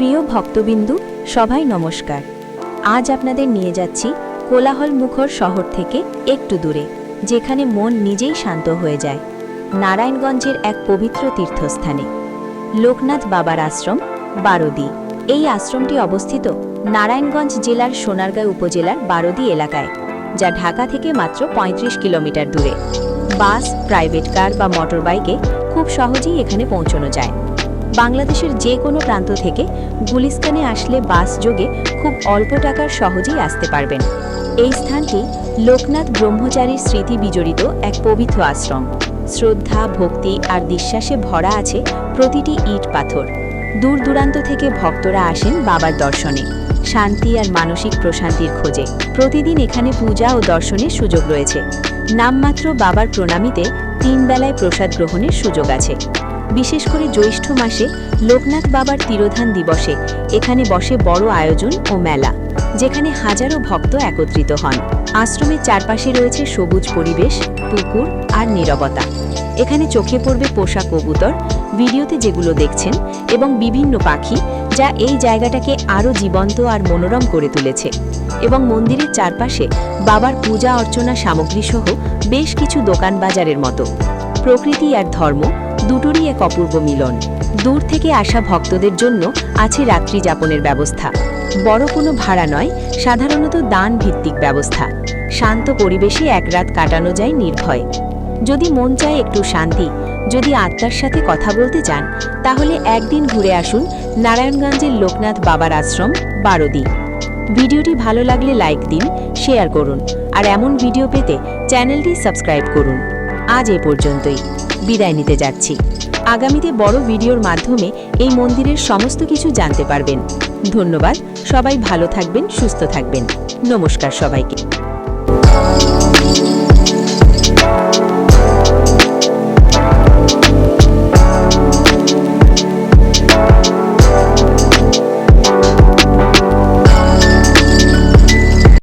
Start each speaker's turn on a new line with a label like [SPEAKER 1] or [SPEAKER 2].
[SPEAKER 1] প্রিয় ভক্তবিন্দু, সবাই নমস্কার। আজ আপনাদের নিয়ে যাচ্ছি কোলাহল মুখর শহর থেকে একটু দূরে, যেখানে মন নিজেই শান্ত হয়ে যায়। নারায়ণগঞ্জের এক পবিত্র তীর্থস্থানে লোকনাথ বাবার আশ্রম বারোদি। এই আশ্রমটি অবস্থিত নারায়ণগঞ্জ জেলার সোনারগাঁও উপজেলার বারোদি এলাকায়, যা ঢাকা থেকে মাত্র ৩৫ কিলোমিটার দূরে। বাস, প্রাইভেট কার বা মোটরবাইকে খুব সহজেই এখানে পৌঁছানো যায়। বাংলাদেশের যে কোনো প্রান্ত থেকে গুলিস্তানে আসলে বাস যোগে খুব অল্প টাকার সহজেই আসতে পারবেন। এই স্থানটি লোকনাথ ব্রহ্মচারীর স্মৃতি বিজড়িত এক পবিত্র আশ্রম। শ্রদ্ধা, ভক্তি আর বিশ্বাসে ভরা আছে প্রতিটি ইট পাথর। দূর দূরান্ত থেকে ভক্তরা আসেন বাবার দর্শনে, শান্তি আর মানসিক প্রশান্তির খোঁজে। প্রতিদিন এখানে পূজা ও দর্শনের সুযোগ রয়েছে। নামমাত্র বাবার প্রণামীতে ৩ বেলায় প্রসাদ গ্রহণের সুযোগ আছে। বিশেষ করে জ্যৈষ্ঠ মাসে লোকনাথ বাবার তিরোধান দিবসে এখানে বসে বড় আয়োজন ও মেলা, যেখানে হাজারো ভক্ত একত্রিত হন। আশ্রমের চারপাশে রয়েছে সবুজ পরিবেশ, পুকুর আর নীরবতা। এখানে চোখে পড়বে পোষা কবুতর, ভিডিওতে যেগুলো দেখছেন, এবং বিভিন্ন পাখি, যা এই জায়গাটাকে আরও জীবন্ত আর মনোরম করে তুলেছে। এবং মন্দিরের চারপাশে বাবার পূজা অর্চনা সামগ্রী সহ বেশ কিছু দোকান বাজারের মতো। প্রকৃতি আর ধর্ম দুটোরই এক অপূর্ব মিলন। দূর থেকে আসা ভক্তদের জন্য আছে রাত্রি যাপনের ব্যবস্থা। বড় কোনো ভাড়া নয়, সাধারণত দান ভিত্তিক ব্যবস্থা। শান্ত পরিবেশে এক রাত কাটানো যায় নির্ভয়। যদি মন চায় একটু শান্তি, যদি আত্মার সাথে কথা বলতে চান, তাহলে একদিন ঘুরে আসুন নারায়ণগঞ্জের লোকনাথ বাবার আশ্রম বারোদি। ভিডিওটি ভালো লাগলে লাইক দিন, শেয়ার করুন, আর এমন ভিডিও পেতে চ্যানেলটি সাবস্ক্রাইব করুন। আজ এ পর্যন্তই, বিদায় নিতে যাচ্ছি। আগামীতে বড় ভিডিওর মাধ্যমে এই মন্দিরের সমস্ত কিছু জানতে পারবেন। ধন্যবাদ, সবাই ভালো থাকবেন, সুস্থ থাকবেন। নমস্কার সবাইকে।